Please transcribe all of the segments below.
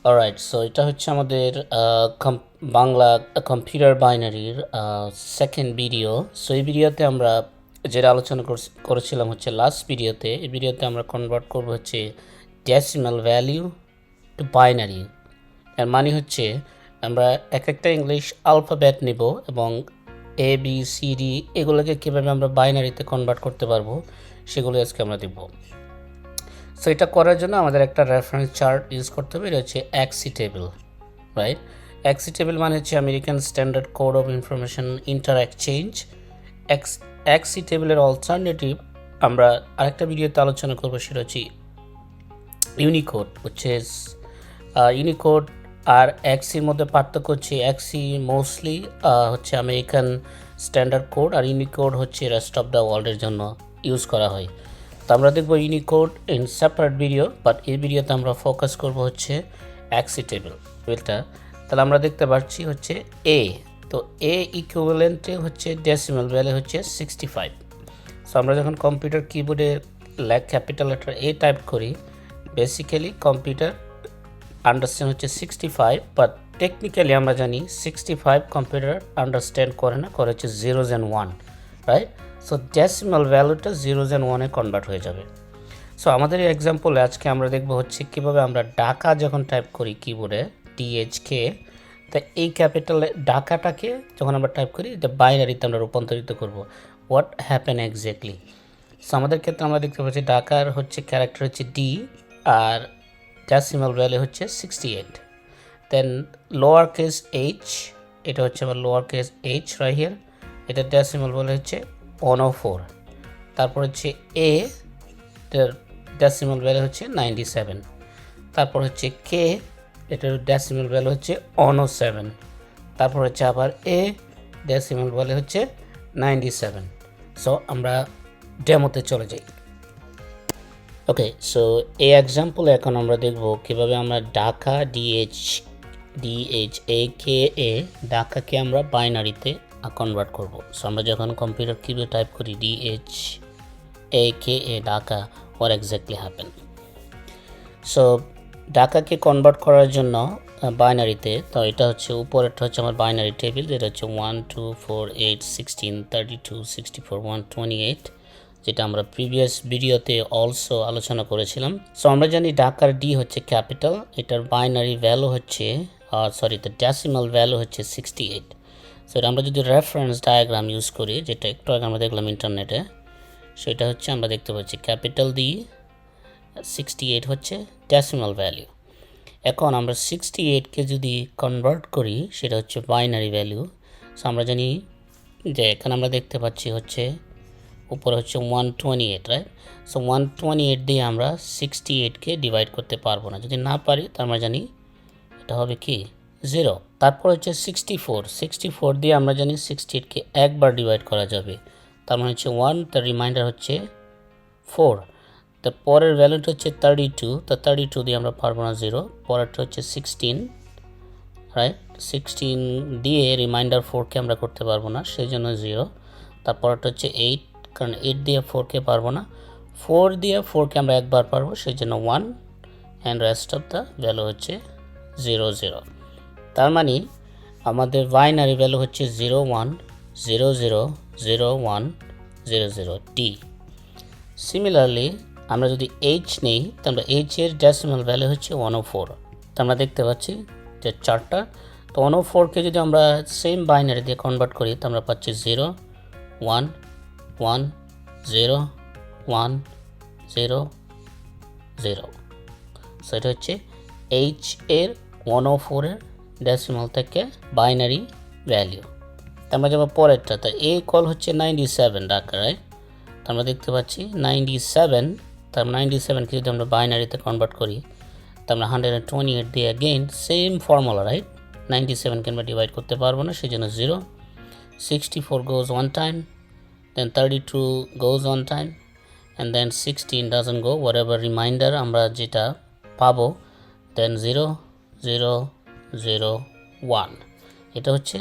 Alright, so এটা হচ্ছে আমাদের বাংলা কম্পিউটার বাইনারির সেকেন্ড ভিডিও। সো এই ভিডিওতে আমরা যেটা আলোচনা করেছিলাম হচ্ছে লাস্ট ভিডিওতে, এই ভিডিওতে আমরা কনভার্ট করব হচ্ছে ডেসিমাল ভ্যালিউ টু বাইনারি। এর মানে হচ্ছে আমরা এক একটা ইংলিশ আলফাবেট নিব এবং ABCD এগুলোকে কীভাবে আমরা বাইনারিতে কনভার্ট করতে পারবো সেগুলো আজকে আমরা দেখব। সো এটা করার জন্য আমাদের একটা রেফারেন্স চার্ট ইউজ করতে হবে। এটা হচ্ছে ASCII table, right? ASCII table মানে হচ্ছে American standard code of information inter exchange. ASCII টেবিলের অল্টারনেটিভ আমরা আরেকটা ভিডিওতে আলোচনা করবো, সেটা হচ্ছে ইউনিকোড। ইউনিকোড আর এক্সির মধ্যে পার্থক্য হচ্ছে এক্সি মোস্টলি হচ্ছে আমেরিকান স্ট্যান্ডার্ড কোড, আর ইউনিকোড হচ্ছে রেস্ট অফ দ্য ওয়ার্ল্ডের জন্য ইউজ করা হয়। তো আমরা দেখবো Unicode in separate video, but এই ভিডিওতে আমরা ফোকাস করব হচ্ছে এক্সি টেবিলটা। তাহলে আমরা দেখতে পাচ্ছি হচ্ছে এ, তো এ ইকুইভ্যালেন্টে হচ্ছে ডেসিমাল ভ্যালু হচ্ছে 65। সো আমরা যখন কম্পিউটার কিবোর্ডে ক্যাপিটাল লেটার এ টাইপ করি, বেসিক্যালি কম্পিউটার আন্ডারস্ট্যান্ড হচ্ছে 65, বাট টেকনিক্যালি আমরা জানি 65 কম্পিউটার আন্ডারস্ট্যান্ড করে না, করে হচ্ছে 0s and 1, right? So decimal ভ্যালুটা 0s and 1-এ কনভার্ট হয়ে যাবে। সো আমাদের এই এক্সাম্পলে আজকে আমরা দেখবো হচ্ছে কীভাবে আমরা ঢাকা যখন টাইপ করি কিবোর্ডে DHK, তা এই ক্যাপিটালে ঢাকাটাকে যখন আমরা টাইপ করি এটা বাইনারিতে আমরা রূপান্তরিত করব। What happen exactly? সো আমাদের ক্ষেত্রে আমরা দেখতে পাচ্ছি ঢাকার হচ্ছে ক্যারেক্টার হচ্ছে D, আর ডেসিমাল ভ্যালু হচ্ছে 68। দেন লোয়ার কেস h, এটা হচ্ছে আমার lower case h right here, এটা ডেসিমাল ভ্যালু হচ্ছে 104। তারপর হচ্ছে a, এটার ডেসিমাল ভ্যালু হচ্ছে 97। তারপর হচ্ছে k, এটার ডেসিমাল ভ্যালু হচ্ছে 107। তারপর হচ্ছে আবার a, ডেসিমাল ভ্যালু হচ্ছে 97। সো আমরা ডেমোতে চলে যাই। ওকে, সো এই এক্সাম্পলে এখন আমরা দেখব কীভাবে আমরা ঢাকা DHAKA ঢাকাকে আমরা বাইনারিতে কনভার্ট করব। সো আমরা যখন কম্পিউটার কিবোর্ডে টাইপ করি DHAKA Dhaka, what exactly happen? So ঢাকাকে কনভার্ট করার জন্য বাইনারিতে, তো এটা হচ্ছে উপরেরটা হচ্ছে আমার বাইনারি টেবিল, যেটা হচ্ছে 1 2 4 8 16 32 64 128, যেটা আমরা প্রিভিয়াস ভিডিওতে অলসো আলোচনা করেছিলাম। সো আমরা জানি ঢাকার ডি হচ্ছে ক্যাপিটাল, এটার বাইনারি ভ্যালু হচ্ছে দ্য ডেসিমাল ভ্যালু হচ্ছে 68। সো এটা আমরা যদি রেফারেন্স ডায়াগ্রাম ইউজ করি, যেটা একটু আগে আমরা দেখলাম ইন্টারনেটে, সেটা হচ্ছে আমরা দেখতে পাচ্ছি ক্যাপিটাল ডি 68 হচ্ছে ডেসিমাল ভ্যালু। এখন আমরা 68কে যদি কনভার্ট করি সেটা হচ্ছে বাইনারি ভ্যালু। সো আমরা জানি যে এখানে আমরা দেখতে পাচ্ছি হচ্ছে উপরে হচ্ছে 128, রাইট? সো 128 দিয়ে আমরা 68কে ডিভাইড করতে পারবো না, যদি না পারি তো আমরা জানি এটা হবে কি 0। তারপর হচ্ছে 64 দিয়ে আমরা জানি 68কে একবার ডিভাইড করা যাবে, তার মানে হচ্ছে 1, তার রিমাইন্ডার হচ্ছে 4। তার পরের ভ্যালুটা হচ্ছে 32, তো 32 দিয়ে আমরা পারবো না 0। পরেরটা হচ্ছে 16, রাইট? 16 দিয়ে রিমাইন্ডার 4কে আমরা করতে পারবো না, সেই জন্য 0। তারপরটা হচ্ছে 8, কারণ 8 দিয়ে 4কে পারবো না, 4 দিয়ে 4কে আমরা একবার পারবো, সেই জন্য 1, and rest of the value হচ্ছে 0 0। তার মানে আমাদের বাইনারি ভ্যালু হচ্ছে 0 1 0 0 0 1 0 0 ডি। সিমিলারলি আমরা যদি h নেই, তাহলে h এর ডেসিমাল ভ্যালু হচ্ছে 104। তো আমরা দেখতে পাচ্ছি যে চারটা, তো 104কে যদি আমরা সেম বাইনারি দিয়ে কনভার্ট করি তো আমরা পাচ্ছি 0 1 1 0 1 0 0। সো এটা হচ্ছে h এর 104 এর ডেসিমাল থেকে বাইনারি ভ্যালু। তো আমরা যাবো পরেরটা, তো এ কল হচ্ছে 97 ঢাকা, রাইট? তো আমরা দেখতে পাচ্ছি 97, তার 97কে যদি আমরা বাইনারিতে কনভার্ট করি তো আমরা 128 দিয়ে অ্যাগেইন সেম ফর্মুলা, রাইট? 97কে আমরা ডিভাইড করতে পারবো না, সেই জন্য 0। 64 goes one time, then 32 goes one time, and then 16 doesn't go, whatever reminder আমরা যেটা পাবো, then 0 0 0 1। এটা হচ্ছে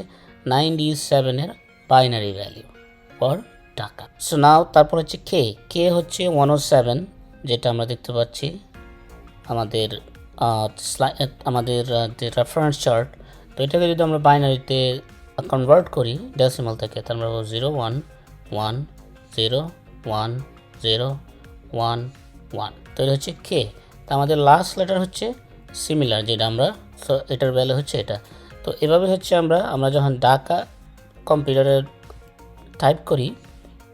97 এর binary value for Dhaka. So now তারপর হচ্ছে কে হচ্ছে 107, যেটা আমরা দেখতে পাচ্ছি আমাদের আমাদের যে রেফারেন্স চার্ট, তো এটাকে যদি আমরা বাইনারিতে কনভার্ট করি ডেসিমাল থেকে, তার আমরা 0 1 1 0 1 0 1 1, তো এটা হচ্ছে কে। তো আমাদের লাস্ট লেটার হচ্ছে সিমিলার, যেটা আমরা, সো এটার ভ্যালু হচ্ছে এটা। তো এভাবে হচ্ছে আমরা যখন ঢাকা কম্পিউটারে টাইপ করি,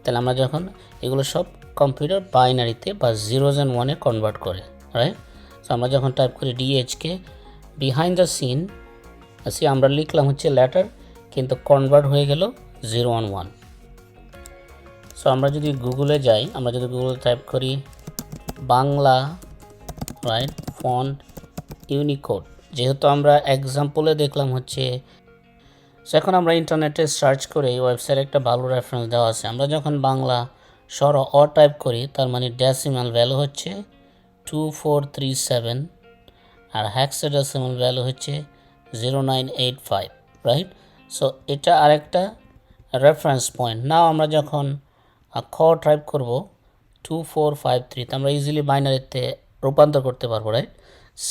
তাহলে আমরা যখন এগুলো সব কম্পিউটার বাইনারিতে বা জিরোজ অ্যান্ড ওয়ানে কনভার্ট করে, রাইট। সো আমরা যখন টাইপ করি ডিএইচকে বিহাইন্ড দ্য সিন, আমরা লিখলাম হচ্ছে লেটার, কিন্তু কনভার্ট হয়ে গেল 0 1 1। সো আমরা যদি গুগলে যাই, আমরা যদি গুগলে টাইপ করি বাংলা, রাইট, ফন্ট ইউনিকোড, যেহেতু আমরা এক্সাম্পলে দেখলাম হচ্ছে, সো এখন আমরা ইন্টারনেটে সার্চ করে এই ওয়েবসাইটে একটা ভালো রেফারেন্স দেওয়া আছে। আমরা যখন বাংলা স্বর অ টাইপ করি, তার মানে ডেসিমাল ভ্যালু হচ্ছে 2437, আর হেক্সাডেসিমাল ভ্যালু হচ্ছে 0985, রাইট। সো এটা আরেকটা রেফারেন্স পয়েন্ট। নাও আমরা যখন খ টাইপ করব 2453, তো আমরা ইজিলি বাইনারিতে রূপান্তর করতে পারবো, রাইট,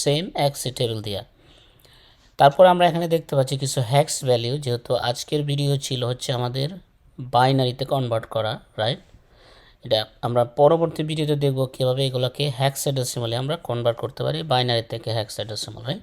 সেম এক্সি টেবিল দিয়া। তারপর আমরা এখানে দেখতে পাচ্ছি কিছু হ্যাক্স ভ্যালু, যেহেতু আজকের ভিডিও ছিল হচ্ছে আমাদের বাইনারিতে কনভার্ট করা, রাইট। এটা আমরা পরবর্তী ভিডিওতে দেখব কীভাবে এগুলোকে হেক্সাডেসিমালে আমরা কনভার্ট করতে পারি বাইনারি থেকে হেক্সাডেসিমাল, রাইট।